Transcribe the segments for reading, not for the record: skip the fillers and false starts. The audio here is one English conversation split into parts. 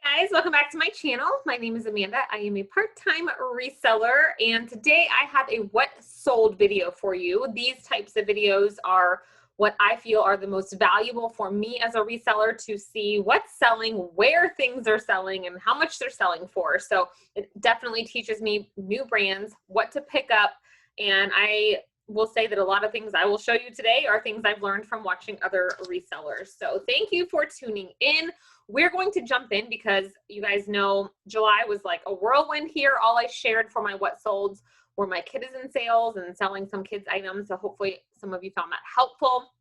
Hey guys, welcome back to my channel. My name is Amanda. I am a part-time reseller, and today I have a what sold video for you. These types of videos are what I feel are the most valuable for me as a reseller to see what's selling, where things are selling, and how much they're selling for. So it definitely teaches me new brands, what to pick up, and I will say that a lot of things I will show you today are things I've learned from watching other resellers. So thank you for tuning in. We're going to jump in because you guys know July was like a whirlwind here. All I shared for my what solds were my Kidizen sales and selling some kids items. So hopefully some of you found that helpful.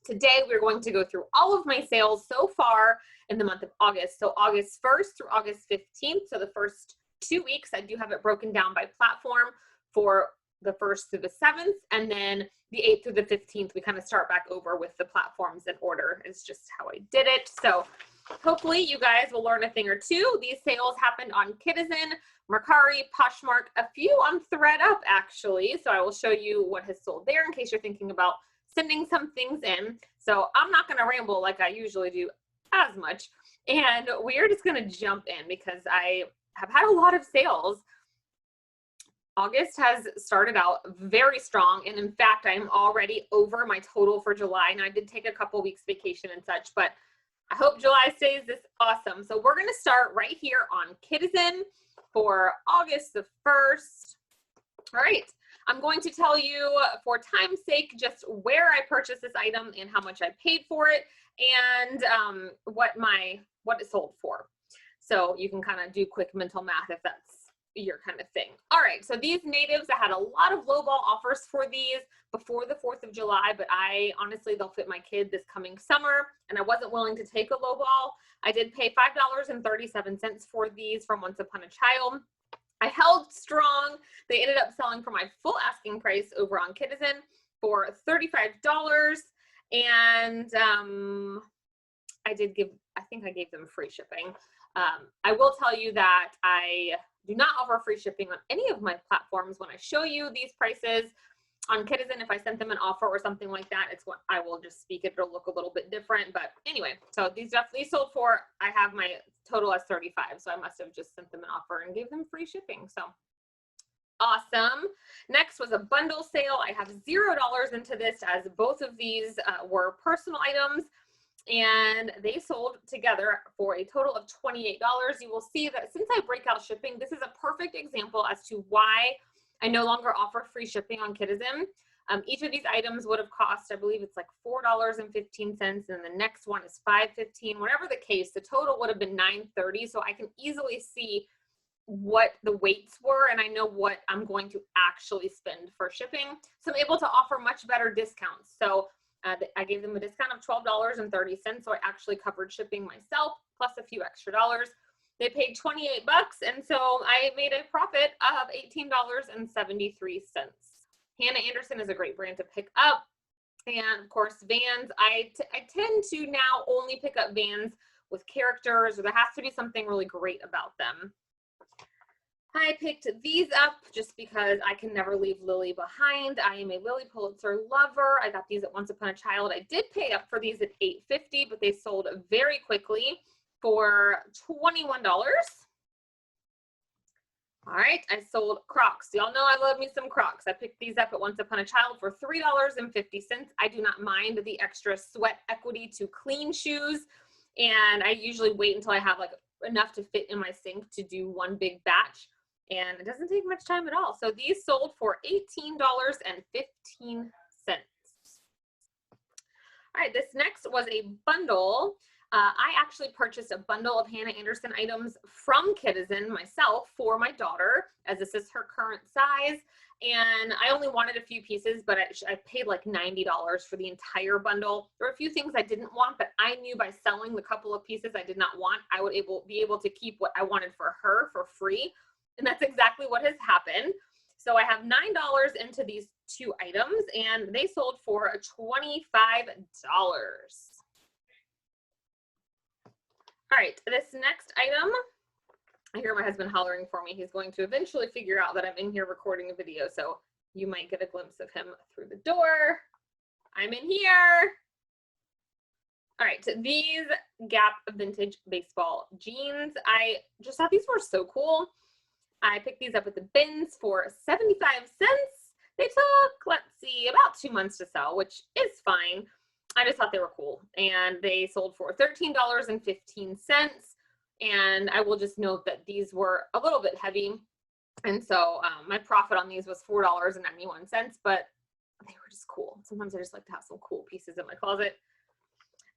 Today we're going to go through all of my sales so far in the month of August. So August 1st through August 15th. So the first 2 weeks, I do have it broken down by platform for the 1st through the 7th, and then the 8th through the 15th, we kind of start back over with the platforms in order. It's just how I did it. So hopefully you guys will learn a thing or two. These sales happened on Kidizen, Mercari, Poshmark, a few on ThredUp actually. So I will show you what has sold there in case you're thinking about sending some things in. So I'm not gonna ramble like I usually do as much. And we're just gonna jump in because I have had a lot of sales. August has started out very strong, and in fact, I'm already over my total for July, and I did take a couple weeks vacation and such, but I hope July stays this awesome. So we're gonna start right here on Kidizen for August the 1st. All right, I'm going to tell you for time's sake just where I purchased this item and how much I paid for it, and what it sold for. So you can kind of do quick mental math if that's your kind of thing. All right, so these natives, I had a lot of lowball offers for these before the 4th of July, but honestly, they'll fit my kid this coming summer, and I wasn't willing to take a lowball. I did pay $5.37 for these from Once Upon a Child. I held strong. They ended up selling for my full asking price over on Kidizen for $35, and I think I gave them free shipping. I will tell you that I do not offer free shipping on any of my platforms. When I show you these prices on Kidizen, if I sent them an offer or something like that, it's what I will just speak it. It'll look a little bit different. But anyway, so these definitely sold for, I have my total as 35. So I must have just sent them an offer and gave them free shipping. So awesome. Next was a bundle sale. I have $0 into this as both of these were personal items, and they sold together for a total of $28. You will see that since I break out shipping, this is a perfect example as to why I no longer offer free shipping on Kidizen. Each of these items would have cost, I believe it's like $4.15, and the next one is $5.15. Whatever the case, the total would have been $9.30. So I can easily see what the weights were, and I know what I'm going to actually spend for shipping. So I'm able to offer much better discounts. So I gave them a discount of $12.30, so I actually covered shipping myself, plus a few extra dollars. They paid $28, and so I made a profit of $18.73. Hannah Anderson is a great brand to pick up. And of course, Vans, I tend to now only pick up Vans with characters, or there has to be something really great about them. I picked these up just because I can never leave Lily behind. I am a Lily Pulitzer lover. I got these at Once Upon a Child. I did pay up for these at $8.50, but they sold very quickly for $21. All right, I sold Crocs. Y'all know I love me some Crocs. I picked these up at Once Upon a Child for $3.50. I do not mind the extra sweat equity to clean shoes, and I usually wait until I have like enough to fit in my sink to do one big batch. And it doesn't take much time at all. So these sold for $18.15. All right, this next was a bundle. I actually purchased a bundle of Hannah Anderson items from Kidizen myself for my daughter, as this is her current size. And I only wanted a few pieces, but I paid like $90 for the entire bundle. There were a few things I didn't want, but I knew by selling the couple of pieces I did not want, I would be able to keep what I wanted for her for free. And that's exactly what has happened. So I have $9 into these two items, and they sold for $25. All right, this next item, I hear my husband hollering for me. He's going to eventually figure out that I'm in here recording a video, so you might get a glimpse of him through the door. I'm in here. All right, so these Gap vintage baseball jeans, I just thought these were so cool. I picked these up at the bins for 75 cents. They took, let's see, about 2 months to sell, which is fine. I just thought they were cool. And they sold for $13.15. And I will just note that these were a little bit heavy. And so my profit on these was $4.91, but they were just cool. Sometimes I just like to have some cool pieces in my closet.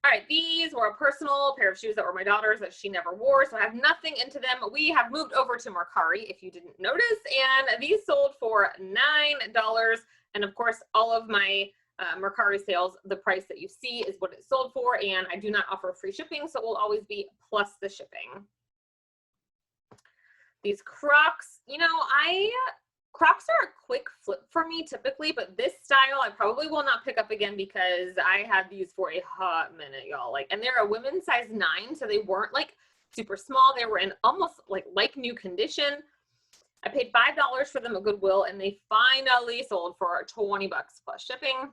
All right, these were a personal pair of shoes that were my daughter's that she never wore, so I have nothing into them. We have moved over to Mercari, if you didn't notice, and these sold for $9. And of course, all of my Mercari sales, the price that you see is what it sold for, and I do not offer free shipping, so it will always be plus the shipping. These Crocs, you know, Crocs are a quick flip for me typically, but this style I probably will not pick up again because I had these for a hot minute, y'all. Like, and they're a women's size 9, so they weren't like super small. They were in almost like new condition. I paid $5 for them at Goodwill, and they finally sold for 20 bucks plus shipping.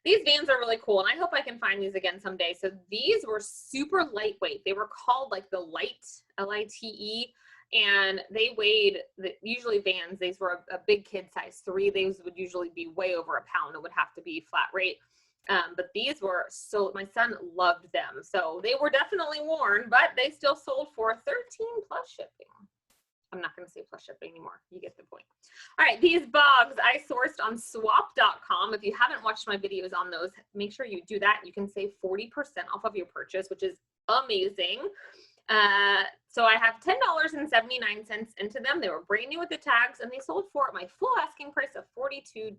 These Vans are really cool, and I hope I can find these again someday. So these were super lightweight. They were called like the Light, L-I-T-E. And they weighed, usually Vans, these were a big kid size 3. These would usually be way over a pound. It would have to be flat rate. But these were, so my son loved them. So they were definitely worn, but they still sold for 13 plus shipping. I'm not going to say plus shipping anymore. You get the point. All right, these Bogs I sourced on swap.com. If you haven't watched my videos on those, make sure you do that. You can save 40% off of your purchase, which is amazing. So I have $10.79 into them. They were brand new with the tags, and they sold for my full asking price of $42.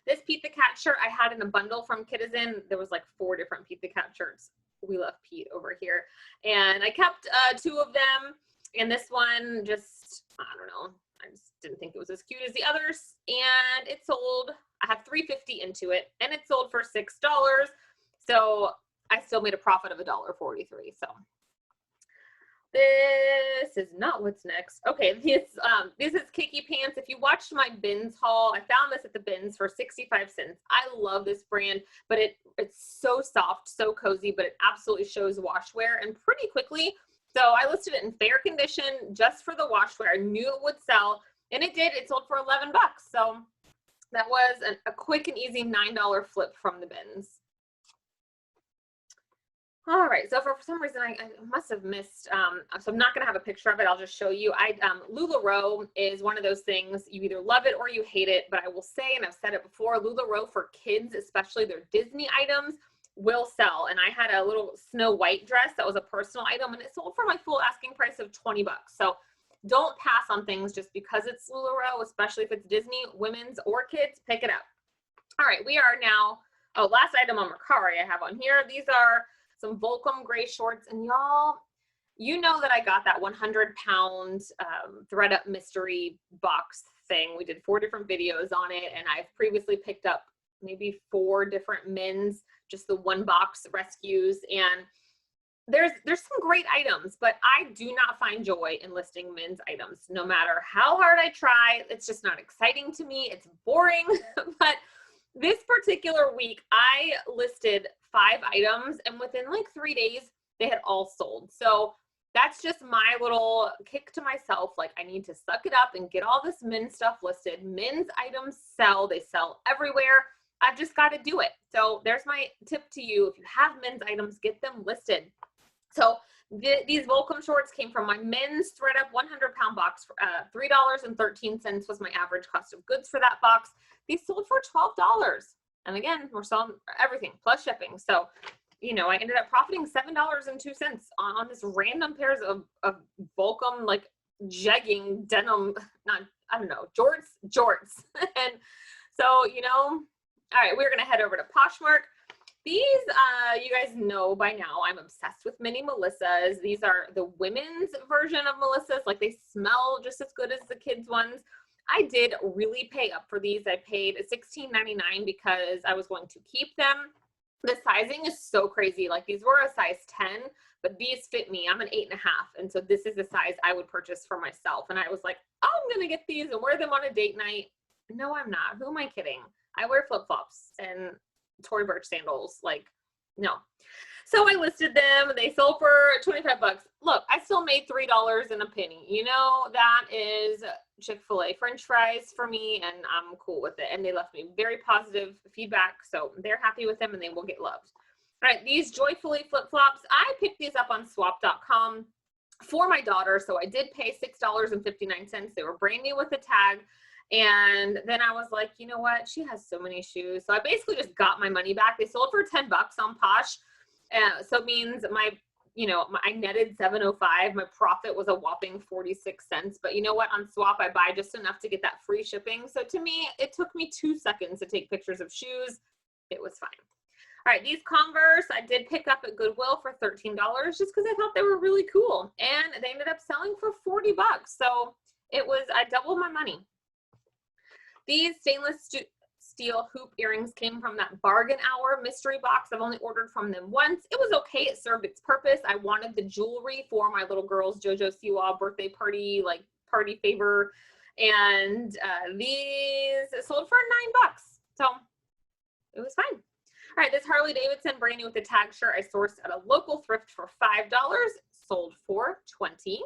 This Pete the Cat shirt I had in a bundle from Kidizen. There was like 4 different Pete the Cat shirts. We love Pete over here. And I kept 2 of them. And this one just, I don't know, I just didn't think it was as cute as the others. And it sold, I have $3.50 into it, and it sold for $6. So I still made a profit of $1.43. So this is not what's next. Okay, this is Kiki Pants. If you watched my bins haul, I found this at the bins for 65 cents. I love this brand, but it's so soft, so cozy, but it absolutely shows wash wear and pretty quickly. So I listed it in fair condition just for the wash wear. I knew it would sell, and it did. It sold for 11 bucks. So that was a quick and easy $9 flip from the bins. All right, so for some reason I must have missed, so I'm not gonna have a picture of it, I'll just show you. LuLaRoe is one of those things, you either love it or you hate it, but I will say, and I've said it before, LuLaRoe for kids, especially their Disney items, will sell. And I had a little Snow White dress that was a personal item, and it sold for my full asking price of 20 bucks. So don't pass on things just because it's LuLaRoe, especially if it's Disney, women's, or kids, pick it up. All right, we are now, last item on Mercari I have on here. These are some Volcom gray shorts, and y'all, you know that I got that 100-pound ThredUp mystery box thing. We did 4 different videos on it, and I've previously picked up maybe 4 different men's, just the 1 box rescues, and there's some great items, but I do not find joy in listing men's items. No matter how hard I try, it's just not exciting to me. It's boring, but this particular week, I listed 5 items, and within like 3 days, they had all sold. So that's just my little kick to myself. Like, I need to suck it up and get all this men's stuff listed. Men's items sell. They sell everywhere. I've just got to do it. So there's my tip to you. If you have men's items, get them listed. So these Volcom shorts came from my men's ThredUp 100-pound box. $3.13 was my average cost of goods for that box. These sold for $12. And again, we're selling everything plus shipping. So, you know, I ended up profiting $7.02 on this random pairs of Volcom, like jegging denim, I don't know, jorts. And so, you know, all right, we're going to head over to Poshmark. These, you guys know by now, I'm obsessed with mini Melissas. These are the women's version of Melissas. Like, they smell just as good as the kids' ones. I did really pay up for these. I paid $16.99 because I was going to keep them. The sizing is so crazy. Like, these were a size 10, but these fit me. I'm an 8.5. And so this is the size I would purchase for myself. And I was like, oh, I'm going to get these and wear them on a date night. No, I'm not. Who am I kidding? I wear flip-flops and Tory Burch sandals. Like, No. So I listed them. They sold for 25 bucks. Look, I still made $3 and a penny. You know, that is Chick-fil-A French fries for me, and I'm cool with it. And they left me very positive feedback, so they're happy with them and they will get loved. All right, these Joyfully flip-flops, I picked these up on swap.com for my daughter, so I did pay $6.59. They were brand new with a tag. And then I was like, you know what? She has so many shoes. So I basically just got my money back. They sold for 10 bucks on Posh. So it means I netted $7.05. My profit was a whopping 46 cents. But you know what? On Swap, I buy just enough to get that free shipping. So to me, it took me 2 seconds to take pictures of shoes. It was fine. All right, these Converse I did pick up at Goodwill for $13 just because I thought they were really cool. And they ended up selling for 40 bucks. So I doubled my money. These stainless steel hoop earrings came from that Bargain Hour mystery box. I've only ordered from them once. It was okay. It served its purpose. I wanted the jewelry for my little girl's JoJo Siwa birthday party, like party favor. And these sold for 9 bucks. So it was fine. All right, this Harley Davidson brand new with the tag shirt I sourced at a local thrift for $5, sold for 20.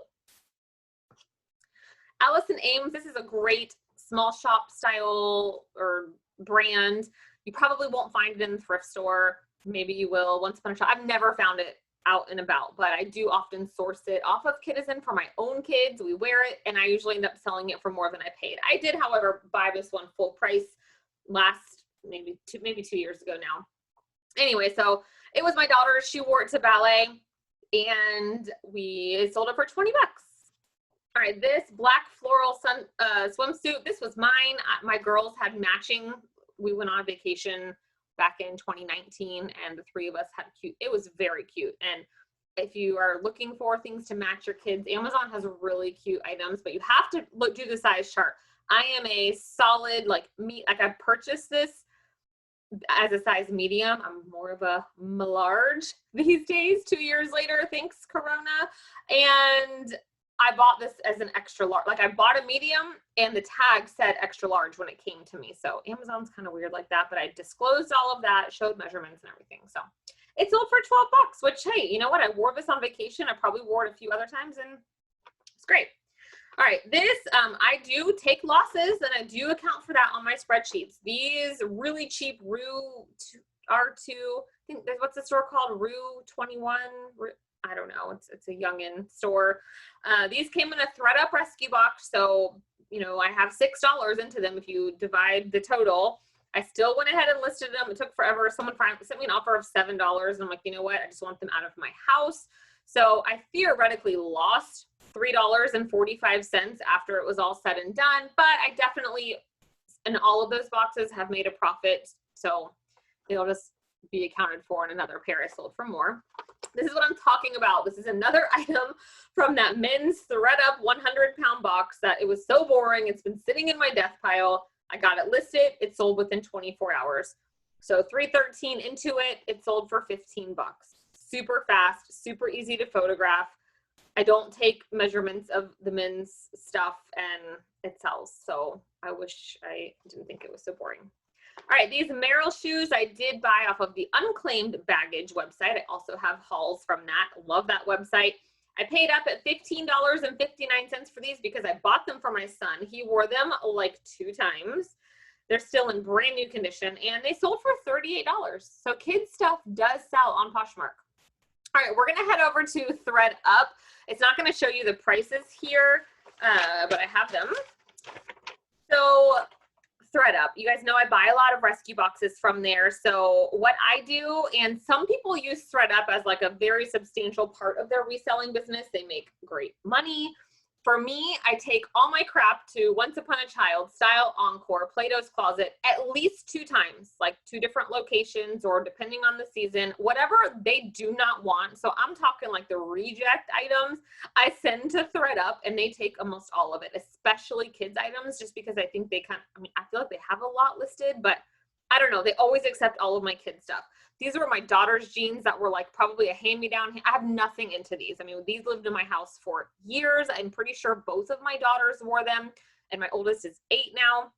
Allison Ames, this is a great small shop style or brand. You probably won't find it in the thrift store. Maybe you will once upon a time. I've never found it out and about, but I do often source it off of Kidizen for my own kids. We wear it, and I usually end up selling it for more than I paid. I did, however, buy this one full price last maybe 2 years ago now. Anyway, so it was my daughter's. She wore it to ballet, and we sold it for 20 bucks. All right, this black floral swimsuit, this was mine. My girls had matching. We went on a vacation back in 2019, and the 3 of us had cute. It was very cute. And if you are looking for things to match your kids, Amazon has really cute items, but you have to do the size chart. I am a solid, I purchased this as a size medium. I'm more of a large these days, 2 years later, thanks Corona. And I bought this as an extra large. Like, I bought a medium and the tag said extra large when it came to me. So Amazon's kind of weird like that, but I disclosed all of that, showed measurements and everything. So it sold for 12 bucks, which, hey, you know what? I wore this on vacation. I probably wore it a few other times and it's great. All right, this, I do take losses and I do account for that on my spreadsheets. These really cheap Rue R2, I think, what's the store called? Rue 21? I don't know. It's a youngin store. These came in a ThredUp rescue box. So, you know, I have $6 into them if you divide the total. I still went ahead and listed them. It took forever. Someone sent me an offer of $7. And I'm like, you know what? I just want them out of my house. So I theoretically lost $3.45 after it was all said and done. But I definitely, in all of those boxes, have made a profit. So they'll just be accounted for in another pair I sold for more. This is what I'm talking about. This is another item from that men's ThredUp 100-pound box that it was so boring. It's been sitting in my death pile. I got it listed. It sold within 24 hours. So $3.13 into it, it sold for 15 bucks. Super fast, super easy to photograph. I don't take measurements of the men's stuff and it sells. So I wish I didn't think it was so boring. All right, these Merrell shoes I did buy off of the Unclaimed Baggage website. I also have hauls from that. Love that website. I paid up at $15.59 for these because I bought them for my son. He wore them like 2 times. They're still in brand new condition and they sold for $38. So kids stuff does sell on Poshmark. All right, we're gonna head over to ThredUp. It's not gonna show you the prices here, but I have them. So ThredUp, you guys know I buy a lot of rescue boxes from there. So what I do, and some people use ThredUp as like a very substantial part of their reselling business. They make great money. For me, I take all my crap to Once Upon a Child, Style Encore, Plato's Closet at least 2 times, like 2 different locations or depending on the season, whatever they do not want. So I'm talking like the reject items I send to ThredUp and they take almost all of it, especially kids items, just because I think they I feel like they have a lot listed, but I don't know. They always accept all of my kids stuff. These were my daughter's jeans that were like probably a hand-me-down. I have nothing into these. I mean, these lived in my house for years. I'm pretty sure both of my daughters wore them, and my oldest is 8 now.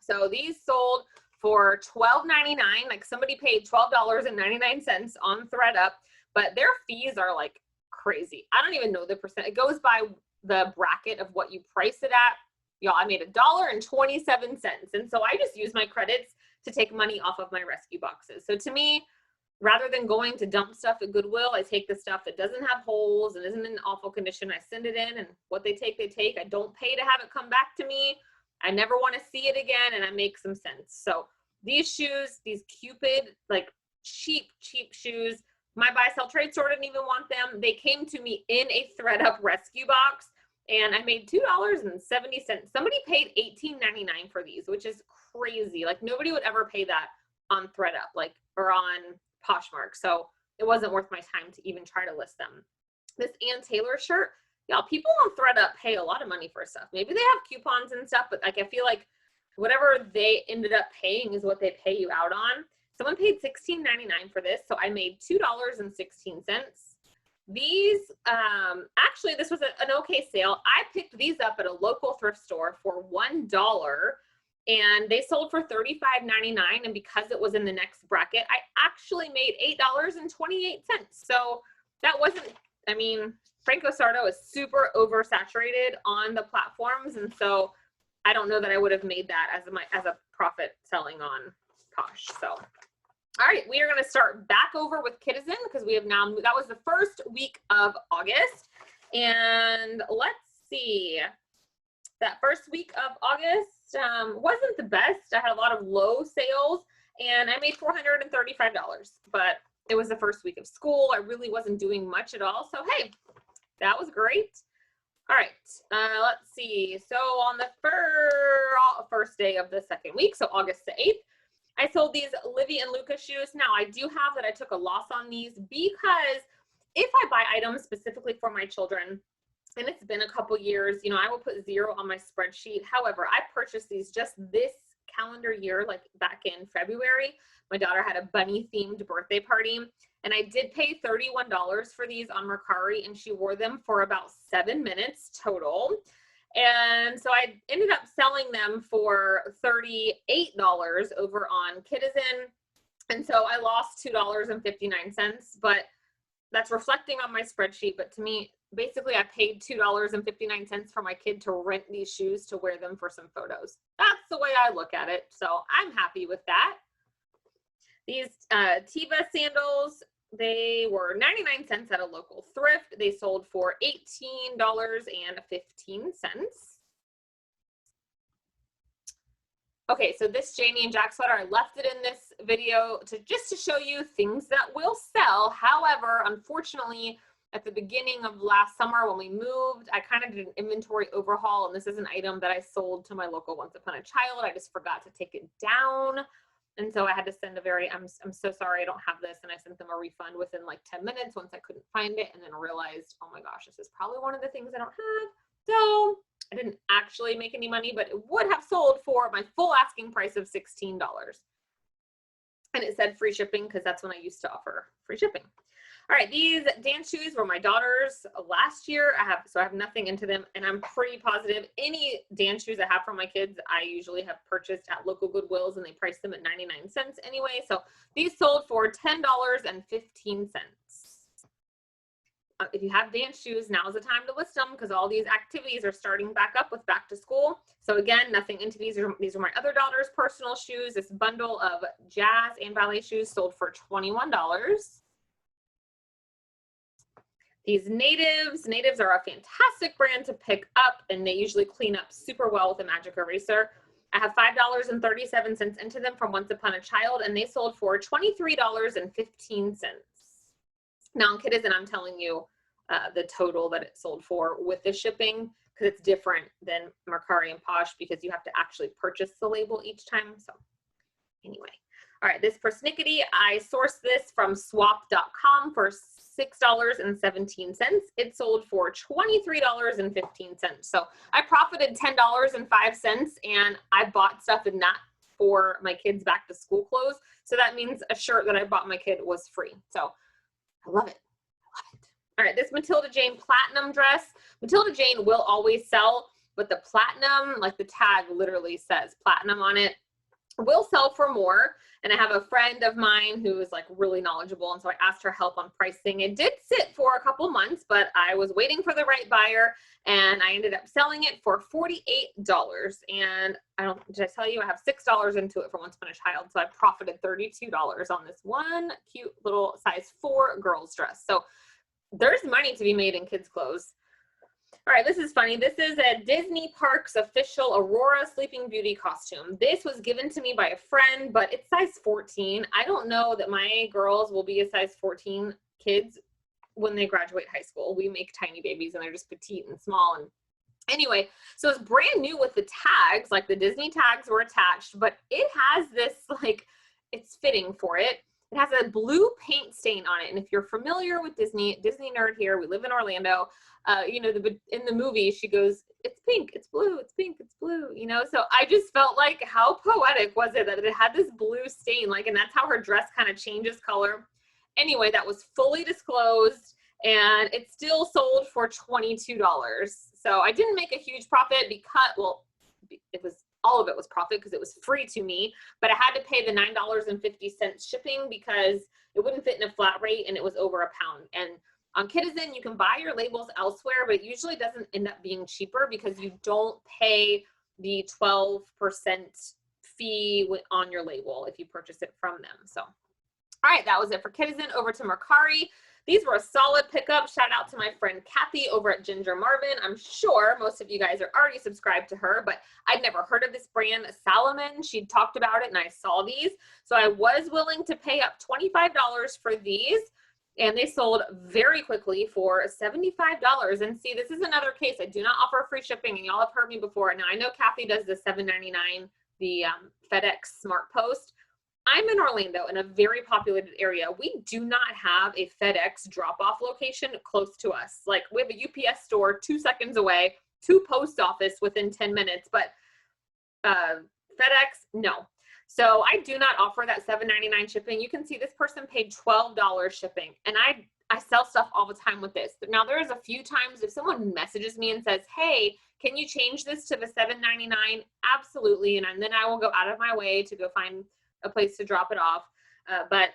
So these sold for $12.99. Like somebody paid $12.99 on ThredUp, but their fees are like crazy. I don't even know the percent. It goes by the bracket of what you price it at. Y'all, I made $1.27. And so I just use my credits to take money off of my rescue boxes. So to me, rather than going to dump stuff at Goodwill, I take the stuff that doesn't have holes and isn't in awful condition. I send it in, and what they take, they take. I don't pay to have it come back to me. I never want to see it again, and I make some sense. So these shoes, these Cupid, like cheap shoes, my buy sell trade store didn't even want them. They came to me in a ThredUp rescue box, and I made $2.70. Somebody paid $18.99 for these, which is crazy. Like nobody would ever pay that on ThredUp, like, or on Poshmark. So it wasn't worth my time to even try to list them. This Ann Taylor shirt, y'all, people on ThredUp pay a lot of money for stuff. Maybe they have coupons and stuff, but like I feel like whatever they ended up paying is what they pay you out on. Someone paid $16.99 for this, so I made $2.16. These, actually, this was an okay sale. I picked these up at a local thrift store for $1, and they sold for $35.99, and because it was in the next bracket, I actually made $8.28. So that wasn't, I mean, Franco Sarto is super oversaturated on the platforms, and so I don't know that I would have made that as a profit selling on Posh. So, all right, we are going to start back over with Kidizen because we have now, that was the first week of August. And let's see, that first week of August wasn't the best. I had a lot of low sales and I made $435, but it was the first week of school. I really wasn't doing much at all. So, hey, that was great. All right, let's see. So on the first day of the second week, so August the 8th, I sold these Livy and Luca shoes. Now I do have that I took a loss on these because if I buy items specifically for my children, and it's been a couple years, you know, I will put 0 on my spreadsheet. However, I purchased these just this calendar year, like back in February. My daughter had a bunny themed birthday party, and I did pay $31 for these on Mercari, and she wore them for about 7 minutes total. And so I ended up selling them for $38 over on Kidizen. And so I lost $2.59, but that's reflecting on my spreadsheet. But to me, basically I paid $2.59 for my kid to rent these shoes to wear them for some photos. That's the way I look at it. So I'm happy with that. These Tiva sandals, they were 99 cents at a local thrift. They sold for $18.15. Okay, so this Janie and Jack sweater, I left it in this video just to show you things that will sell. However, unfortunately, at the beginning of last summer when we moved, I kind of did an inventory overhaul, and this is an item that I sold to my local Once Upon a Child. I just forgot to take it down. And so I had to send I'm so sorry I don't have this. And I sent them a refund within like 10 minutes once I couldn't find it, and then realized, oh my gosh, this is probably one of the things I don't have. So I didn't actually make any money, but it would have sold for my full asking price of $16. And it said free shipping because that's when I used to offer free shipping. All right, these dance shoes were my daughter's last year. I have nothing into them, and I'm pretty positive any dance shoes I have for my kids, I usually have purchased at local Goodwills, and they price them at 99 cents anyway. So these sold for $10.15. If you have dance shoes, now is the time to list them because all these activities are starting back up with back to school. So again, nothing into these. These are my other daughter's personal shoes. This bundle of jazz and ballet shoes sold for $21. These Natives are a fantastic brand to pick up, and they usually clean up super well with a magic eraser. I have $5.37 into them from Once Upon a Child, and they sold for $23.15. Now on Kidizen, I'm telling you the total that it sold for with the shipping, because it's different than Mercari and Posh because you have to actually purchase the label each time. So anyway, all right, this persnickety, I sourced this from swap.com for $6.17. It sold for $23.15. So I profited $10.05, and I bought stuff in that for my kids' back to school clothes. So that means a shirt that I bought my kid was free. So I love it. I love it. All right, this Matilda Jane platinum dress. Matilda Jane will always sell, but the platinum, like the tag literally says platinum on it. will sell for more. And I have a friend of mine who is like really knowledgeable. And so I asked her help on pricing. It did sit for a couple months, but I was waiting for the right buyer and I ended up selling it for $48. And did I tell you I have $6 into it for Once Upon a Child. So I profited $32 on this one cute little size 4 girls dress. So there's money to be made in kids clothes. All right, this is funny. This is a Disney Parks official Aurora Sleeping Beauty costume. This was given to me by a friend, but it's size 14. I don't know that my girls will be a size 14 kids when they graduate high school. We make tiny babies and they're just petite and small. And anyway, so it's brand new with the tags, like the Disney tags were attached, but it has this, like, it's fitting for it. It has a blue paint stain on it. And if you're familiar with Disney nerd here, we live in Orlando, you know, in the movie, she goes, it's pink, it's blue, it's pink, it's blue, you know? So I just felt like, how poetic was it that it had this blue stain, like, and that's how her dress kind of changes color. Anyway, that was fully disclosed and it still sold for $22. So I didn't make a huge profit because, well, all of it was profit because it was free to me, but I had to pay the $9.50 shipping because it wouldn't fit in a flat rate and it was over £1. And on Kidizen, you can buy your labels elsewhere, but it usually doesn't end up being cheaper because you don't pay the 12% fee on your label if you purchase it from them. So, all right, that was it for Kidizen. Over to Mercari. These were a solid pickup. Shout out to my friend Kathy over at Ginger Marvin. I'm sure most of you guys are already subscribed to her, but I'd never heard of this brand, Salomon. She'd talked about it and I saw these. So I was willing to pay up $25 for these. And they sold very quickly for $75. And see, this is another case. I do not offer free shipping, and y'all have heard me before. Now, I know Kathy does the $7.99, the FedEx Smart Post. I'm in Orlando, in a very populated area. We do not have a FedEx drop-off location close to us. Like, we have a UPS store 2 seconds away, 2 post office within 10 minutes, but FedEx, no. So I do not offer that $7.99 shipping. You can see this person paid $12 shipping, and I sell stuff all the time with this. Now, there's a few times if someone messages me and says, hey, can you change this to the $7.99? Absolutely, and then I will go out of my way to go find a place to drop it off. But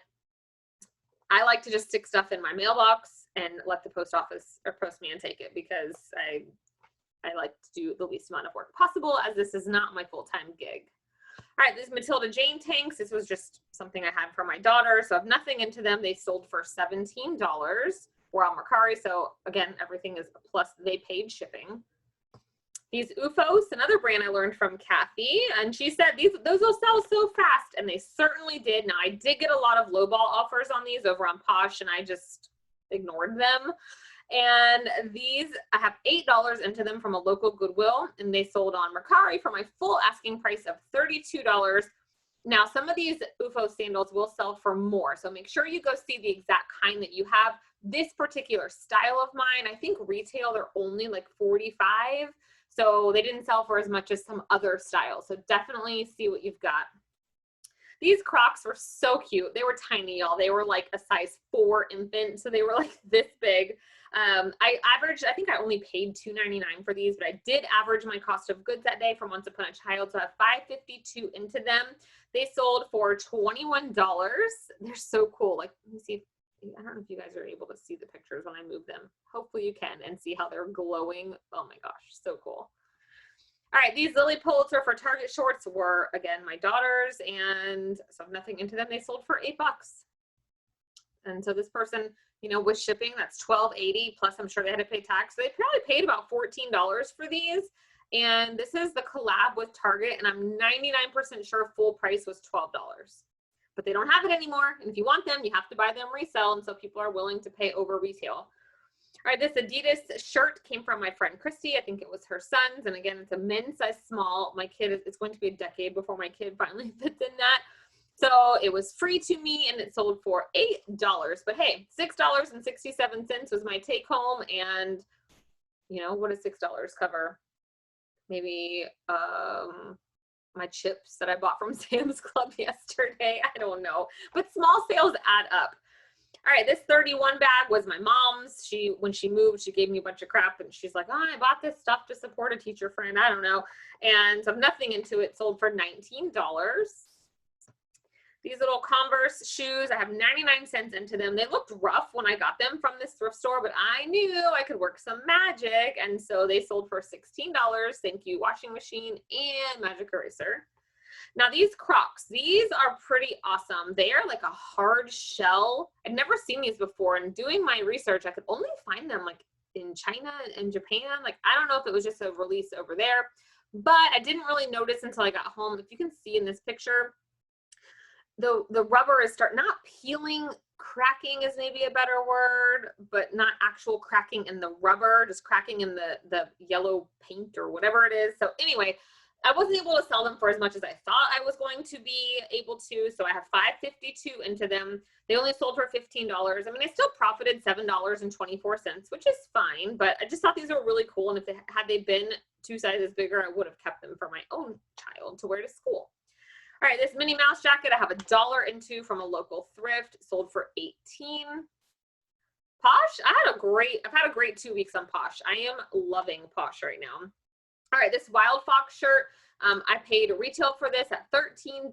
I like to just stick stuff in my mailbox and let the post office or postman take it because I like to do the least amount of work possible, as this is not my full-time gig. All right, this Matilda Jane tanks. This was just something I had for my daughter, so I have nothing into them. They sold for $17. We're on Mercari, so again, everything is plus they paid shipping. These UFOs, another brand I learned from Kathy, and she said those will sell so fast, and they certainly did. Now, I did get a lot of lowball offers on these over on Posh, and I just ignored them. And these, I have $8 into them from a local Goodwill, and they sold on Mercari for my full asking price of $32. Now, some of these UFO sandals will sell for more, so make sure you go see the exact kind that you have. This particular style of mine, I think retail, they're only like $45, so they didn't sell for as much as some other styles, so definitely see what you've got. These Crocs were so cute. They were tiny, y'all. They were like a size 4 infant, so they were like this big. I think I only paid $2.99 for these, but I did average my cost of goods that day from Once Upon a Child, so I have $5.52 into them. They sold for $21. They're so cool. Like, let me see. I don't know if you guys are able to see the pictures when I move them. Hopefully you can, and see how they're glowing. Oh my gosh, so cool. All right, these Lily Pulitzer for Target shorts were, again, my daughter's, and so nothing into them. They sold for $8. And so this person, you know, with shipping, that's $12.80, plus I'm sure they had to pay tax. So they probably paid about $14 for these. And this is the collab with Target, and I'm 99% sure full price was $12. But they don't have it anymore, and if you want them, you have to buy them resell, and so people are willing to pay over retail. All right, this Adidas shirt came from my friend Christy. I think it was her son's, and again, it's a men's size small. My kid, it's going to be a decade before my kid finally fits in that. So it was free to me, and it sold for $8. But hey, $6.67 was my take home, and you know, what does $6 cover? Maybe my chips that I bought from Sam's Club yesterday. I don't know, but small sales add up. All right, this 31 bag was my mom's. When she moved, she gave me a bunch of crap, and she's like, oh, I bought this stuff to support a teacher friend. I don't know. And so nothing into it, sold for $19. These little Converse shoes, I have 99 cents into them. They looked rough when I got them from this thrift store, but I knew I could work some magic. And so they sold for $16. Thank you, washing machine and magic eraser. Now these Crocs, these are pretty awesome. They are like a hard shell. I'd never seen these before, and doing my research, I could only find them like in China and Japan. Like, I don't know if it was just a release over there, but I didn't really notice until I got home. If you can see in this picture, the rubber is not peeling. Cracking is maybe a better word, but not actual cracking in the rubber, just cracking in the yellow paint or whatever it is. So anyway, I wasn't able to sell them for as much as I thought I was going to be able to. So I have $5.52 into them. They only sold for $15. I mean, I still profited $7.24, which is fine, but I just thought these were really cool. And if had they been 2 sizes bigger, I would have kept them for my own child to wear to school. All right, this Minnie Mouse jacket, I have $1 into from a local thrift, sold for $18. Posh, I've had a great 2 weeks on Posh. I am loving Posh right now. All right, this Wild Fox shirt, I paid retail for this at $13.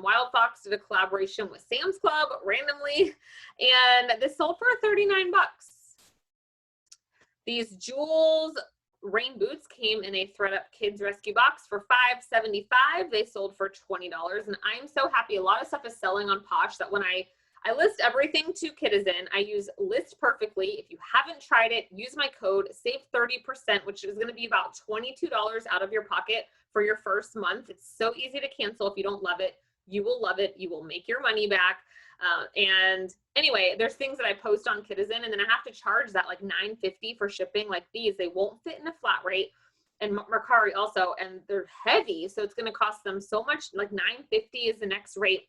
Wild Fox did a collaboration with Sam's Club randomly, and this sold for 39 bucks. These Jules rain boots came in a ThredUp Kids Rescue box for $5.75. They sold for $20, and I'm so happy. A lot of stuff is selling on Posh that when I list everything to Kidizen, I use List Perfectly. If you haven't tried it, use my code, save 30%, which is going to be about $22 out of your pocket for your first month. It's so easy to cancel if you don't love it. You will love it. You will make your money back. And anyway, there's things that I post on Kidizen, and then I have to charge that like $9.50 for shipping. Like these, they won't fit in a flat rate, and Mercari also, and they're heavy, so it's going to cost them so much. Like $9.50 is the next rate.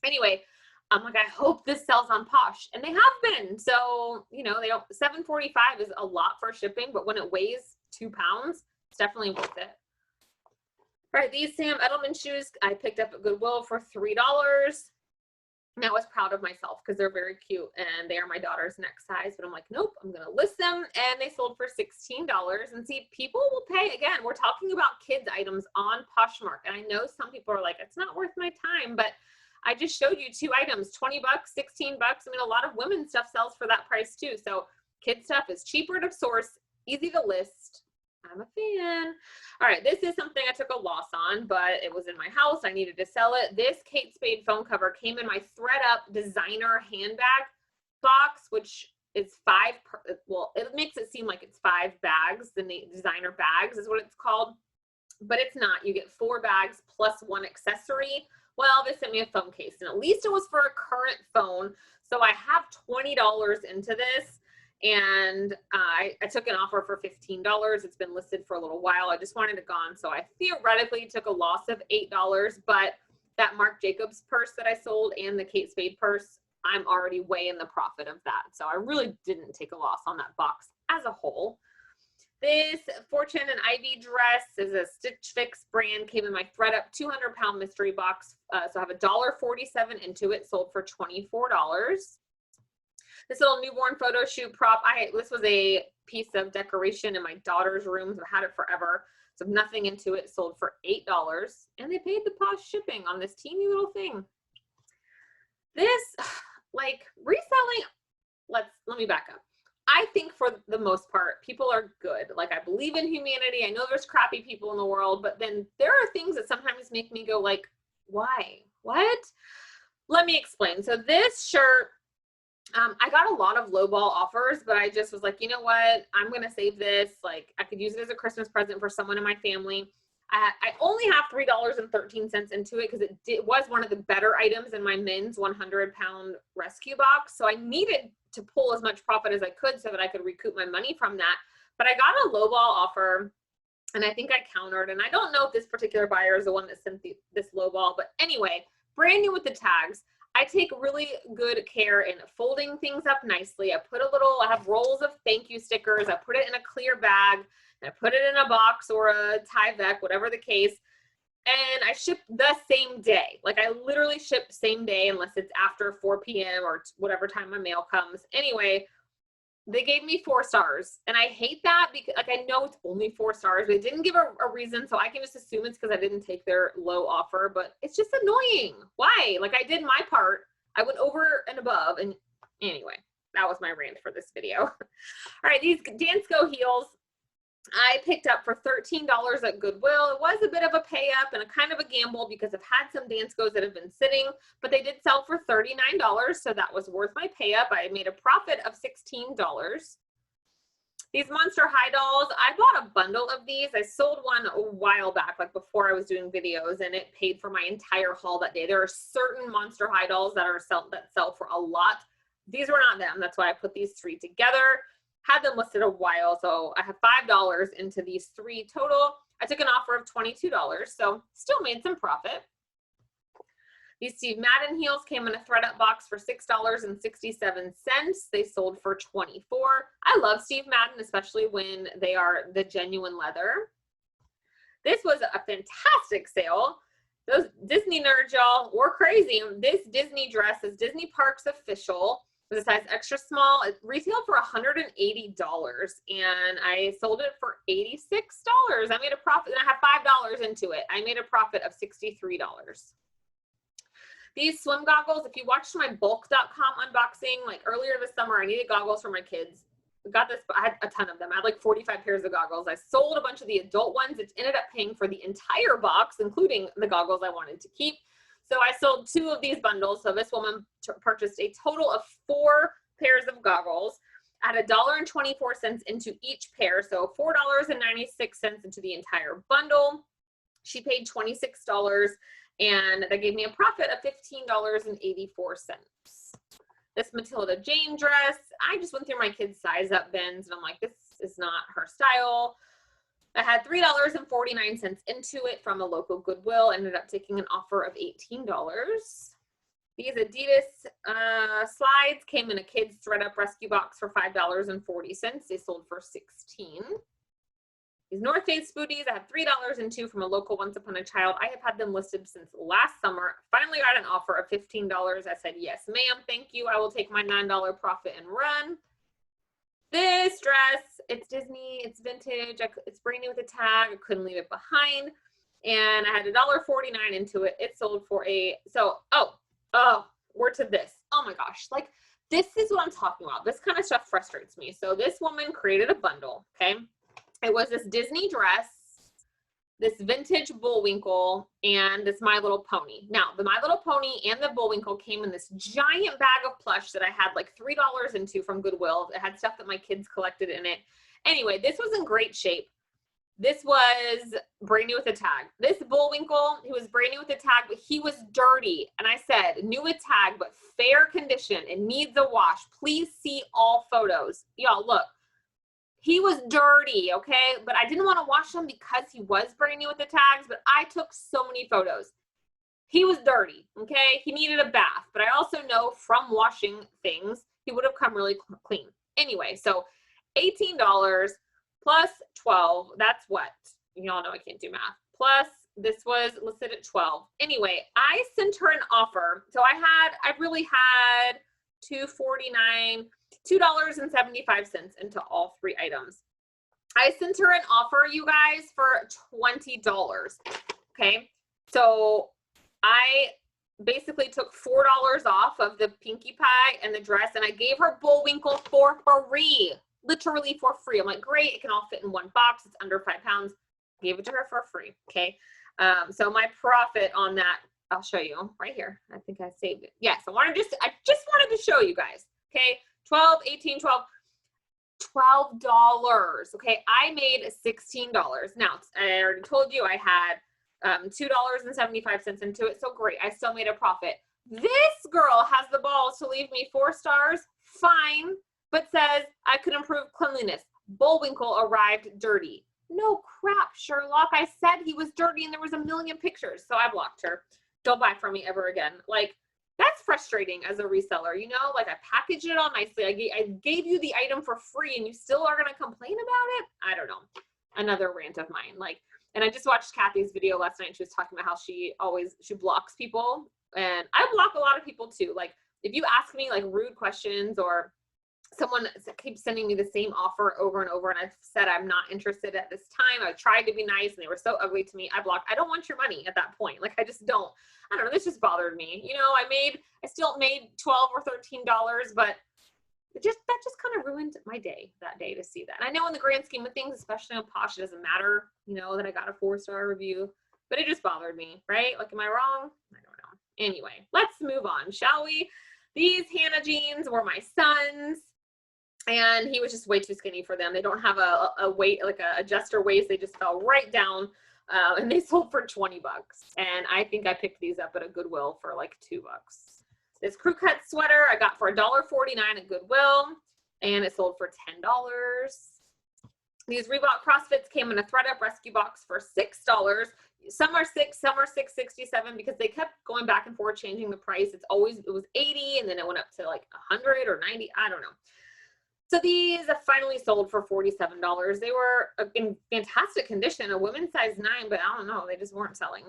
Anyway, I'm like, I hope this sells on Posh, and they have been. So you know, $7.45 is a lot for shipping, but when it weighs 2 pounds, it's definitely worth it. All right, these Sam Edelman shoes I picked up at Goodwill for $3. And I was proud of myself because they're very cute and they are my daughter's next size, but I'm like, nope, I'm going to list them. And they sold for $16. And see, people will pay. Again, we're talking about kids items on Poshmark. And I know some people are like, it's not worth my time, but I just showed you 2 items, 20 bucks, 16 bucks. I mean, a lot of women's stuff sells for that price too. So kid stuff is cheaper to source, easy to list. I'm a fan. All right, this is something I took a loss on, but it was in my house. I needed to sell it. This Kate Spade phone cover came in my ThredUp designer handbag box, which is well, it makes it seem like it's 5 bags. The designer bags is what it's called, but it's not. You get 4 bags plus 1 accessory. Well, they sent me a phone case, and at least it was for a current phone. So I have $20 into this. And I took an offer for $15. It's been listed for a little while. I just wanted it gone. So I theoretically took a loss of $8, but that Marc Jacobs purse that I sold and the Kate Spade purse, I'm already way in the profit of that. So I really didn't take a loss on that box as a whole. This Fortune and Ivy dress is a Stitch Fix brand, came in my ThredUp 200-pound mystery box. So I have $1.47 into it, sold for $24. This little newborn photo shoot prop, this was a piece of decoration in my daughter's room. I've had it forever. So nothing into it, sold for $8. And they paid the Posh shipping on this teeny little thing. This, like, reselling, let me back up. I think for the most part, people are good. Like, I believe in humanity. I know there's crappy people in the world, but then there are things that sometimes make me go like, why? What? Let me explain. So this shirt, I got a lot of lowball offers, but I just was like, you know what? I'm going to save this. Like, I could use it as a Christmas present for someone in my family. I only have $3.13 into it because it was one of the better items in my men's 100-pound rescue box. So I needed to pull as much profit as I could so that I could recoup my money from that. But I got a lowball offer, and I think I countered. And I don't know if this particular buyer is the one that sent this lowball. But anyway, brand new with the tags. I take really good care in folding things up nicely. I have rolls of thank you stickers. I put it in a clear bag, and I put it in a box or a Tyvek, whatever the case. And I ship the same day. Like, I literally ship same day unless it's after 4 p.m. or whatever time my mail comes. Anyway, They gave me 4 stars, and I hate that because, like, I know it's only 4 stars, but they didn't give a reason, so I can just assume it's because I didn't take their low offer, but it's just annoying. Why? Like, I did my part. I went over and above, and anyway, that was my rant for this video. All right, these Dansko heels, I picked up for $13 at Goodwill. It was a bit of a pay up and a kind of a gamble because I've had some Danskos that have been sitting, but they did sell for $39, so that was worth my pay up. I made a profit of $16. These Monster High dolls, I bought a bundle of these. I sold one a while back, like before I was doing videos, and it paid for my entire haul that day. There are certain Monster High dolls that sell for a lot. These were not them. That's why I put these 3 together. Had them listed a while, so I have $5 into these 3 total. I took an offer of $22, so still made some profit. These Steve Madden heels came in a ThredUp box for $6.67. They sold for $24. I love Steve Madden, especially when they are the genuine leather. This was a fantastic sale. Those Disney nerds, y'all, were crazy. This Disney dress is Disney Parks official. It was a size extra small. It retailed for $180, and I sold it for $86. I made a profit, and I have $5 into it. I made a profit of $63. These swim goggles, if you watched my bulk.com unboxing, like earlier this summer, I needed goggles for my kids. Got this, I had a ton of them. I had like 45 pairs of goggles. I sold a bunch of the adult ones. It ended up paying for the entire box, including the goggles I wanted to keep. So I sold 2 of these bundles. So this woman purchased a total of 4 pairs of goggles at $1.24 into each pair. So $4.96 into the entire bundle. She paid $26, and that gave me a profit of $15.84. This Matilda Jane dress, I just went through my kids' size up bins, and I'm like, this is not her style. I had $3.49 into it from a local Goodwill, ended up taking an offer of $18. These Adidas slides came in a kids ThredUp rescue box for $5.40. They sold for $16. These North Face booties, I have $3 into from a local Once Upon a Child. I have had them listed since last summer. Finally got an offer of $15. I said, yes, ma'am, thank you. I will take my $9 profit and run. This dress, it's Disney, it's vintage, it's brand new with a tag. I couldn't leave it behind. And I had $1.49 into it. It sold for we're to this. Oh my gosh, like this is what I'm talking about. This kind of stuff frustrates me. So this woman created a bundle, okay? It was this Disney dress, this vintage Bullwinkle, and this My Little Pony. Now, the My Little Pony and the Bullwinkle came in this giant bag of plush that I had like $3 into from Goodwill. It had stuff that my kids collected in it. Anyway, this was in great shape. This was brand new with a tag. This Bullwinkle, he was brand new with a tag, but he was dirty. And I said, new with tag, but fair condition. It needs a wash. Please see all photos. Y'all, look. He was dirty, okay? But I didn't want to wash him because he was brand new with the tags, but I took so many photos. He was dirty, okay? He needed a bath, but I also know from washing things, he would have come really clean. Anyway, so $18 plus 12, that's what? Y'all know I can't do math. Plus, this was listed at 12. Anyway, I sent her an offer. So I really had $2.49, $2.75 into all 3 items. I sent her an offer, you guys, for $20. Okay, so I basically took $4 off of the Pinkie Pie and the dress, and I gave her Bullwinkle for free, literally for free. I'm like, great, it can all fit in one box. It's under 5 pounds. Gave it to her for free. Okay, so my profit on that, I'll show you right here. I think I saved it. Yes, I just wanted to show you guys. Okay, 12, 18, 12, $12. Okay, I made $16. Now, I already told you I had $2.75 into it, so great. I still made a profit. This girl has the balls to leave me 4 stars, fine, but says I could improve cleanliness. Bullwinkle arrived dirty. No crap, Sherlock. I said he was dirty and there was a million pictures, so I blocked her. Don't buy from me ever again. Like, that's frustrating as a reseller, you know? Like, I packaged it all nicely. I gave you the item for free and you still are going to complain about it? I don't know. Another rant of mine. Like, and I just watched Kathy's video last night. She was talking about how she blocks people. And I block a lot of people too. Like, if you ask me like rude questions or someone keeps sending me the same offer over and over, and I've said I'm not interested at this time. I tried to be nice and they were so ugly to me. I blocked. I don't want your money at that point. Like, I just don't. I don't know. This just bothered me. You know, I still made $12 or $13, but that just kind of ruined my day that day to see that. And I know in the grand scheme of things, especially on Posh, it doesn't matter, you know, that I got a 4-star review, but it just bothered me, right? Like, am I wrong? I don't know. Anyway, let's move on, shall we? These Hannah jeans were my son's, and he was just way too skinny for them. They don't have a weight, like a adjuster waist. They just fell right down, and they sold for 20 bucks. And I think I picked these up at a Goodwill for like $2. This crew cut sweater I got for $1.49 at Goodwill, and it sold for $10. These Reebok CrossFits came in a ThredUp rescue box for $6. Some are $6, some are $6.67 because they kept going back and forth changing the price. It was $80, and then it went up to like $100 or $90. I don't know. So these finally sold for $47. They were in fantastic condition, a women's size 9, but I don't know, they just weren't selling.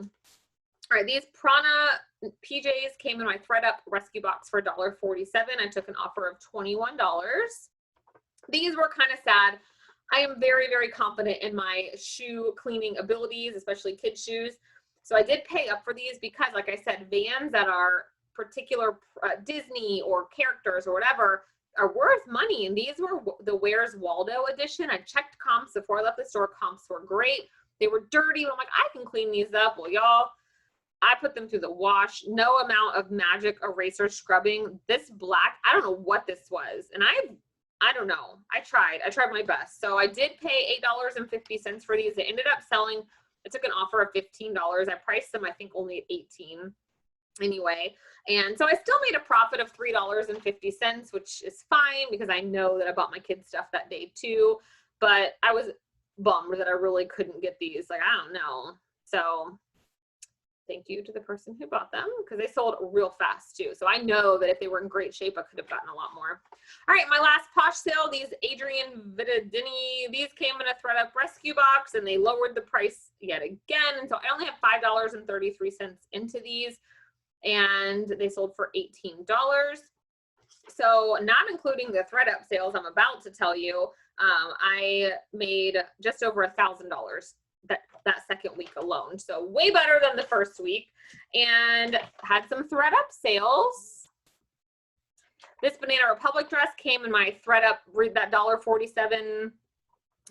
All right, these Prana PJs came in my ThredUp rescue box for $1.47. I took an offer of $21. These were kind of sad. I am very, very confident in my shoe cleaning abilities, especially kids' shoes. So I did pay up for these because, like I said, Vans that are particular Disney or characters or whatever are worth money. And these were the Where's Waldo edition. I checked comps before I left the store. Comps were great. They were dirty, but I'm like, I can clean these up. Well, y'all, I put them through the wash. No amount of magic eraser scrubbing. This black, I don't know what this was. And I don't know. I tried my best. So I did pay $8.50 for these. They ended up selling, I took an offer of $15. I priced them, I think, only at $18 anyway. And so I still made a profit of $3.50, which is fine because I know that I bought my kids stuff that day too. But I was bummed that I really couldn't get these. Like, I don't know. So thank you to the person who bought them because they sold real fast too. So I know that if they were in great shape, I could have gotten a lot more. All right, my last Posh sale, these Adrian Vittadini, these came in a ThredUp rescue box and they lowered the price yet again. And so I only have $5.33 into these and they sold for $18. So not including the ThredUp sales I'm about to tell you, I made just over $1,000 that second week alone. So way better than the first week, and had some ThredUp sales. This Banana Republic dress came in my ThredUp, read that $1.47,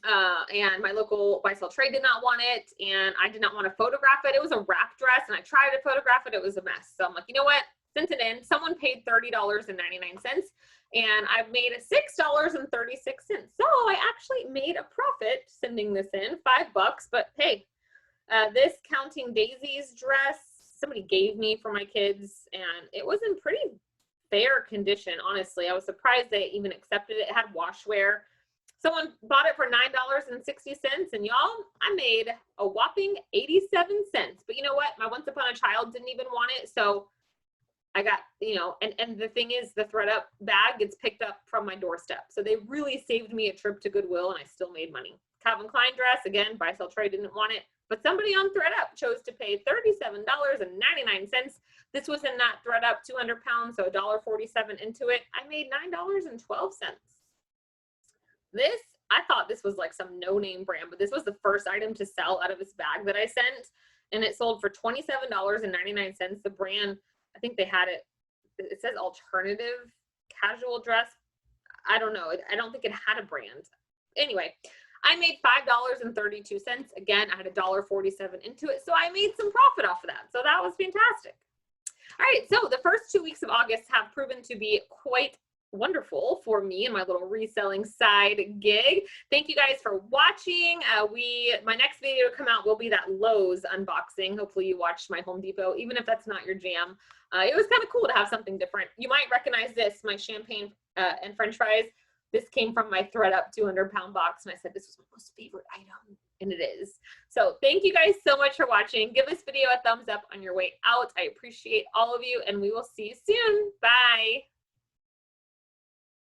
and my local buy-sell trade did not want it, and I did not want to photograph it. It was a wrap dress, and I tried to photograph it. It was a mess. So I'm like, you know what? Sent it in. Someone paid $30.99, and I've made $6.36. So I actually made a profit sending this in, $5, but hey, this Counting Daisies dress, somebody gave me for my kids, and it was in pretty fair condition, honestly. I was surprised they even accepted it. It had washwear. Someone bought it for $9.60, and y'all, I made a whopping 87 cents. But you know what? My Once Upon a Child didn't even want it, so I got, you know, and the thing is, the ThredUp bag gets picked up from my doorstep. So they really saved me a trip to Goodwill, and I still made money. Calvin Klein dress, again, buy, sell, trade, didn't want it. But somebody on ThredUp chose to pay $37.99. This was in that ThredUp 200 pounds, so $1.47 into it. I made $9.12. This, I thought this was like some no-name brand, but this was the first item to sell out of this bag that I sent. And it sold for $27.99. The brand, I think they had it, it says alternative casual dress. I don't know. I don't think it had a brand. Anyway, I made $5.32. Again, I had $1.47 into it. So I made some profit off of that. So that was fantastic. All right. So the first 2 weeks of August have proven to be quite wonderful for me and my little reselling side gig. Thank you guys for watching. My next video to come out will be that Lowe's unboxing. Hopefully you watched my Home Depot, even if that's not your jam. It was kind of cool to have something different. You might recognize this, my champagne and French fries. This came from my ThredUp 200-pound box, and I said this was my most favorite item, and it is. So thank you guys so much for watching. Give this video a thumbs up on your way out. I appreciate all of you, and we will see you soon. Bye.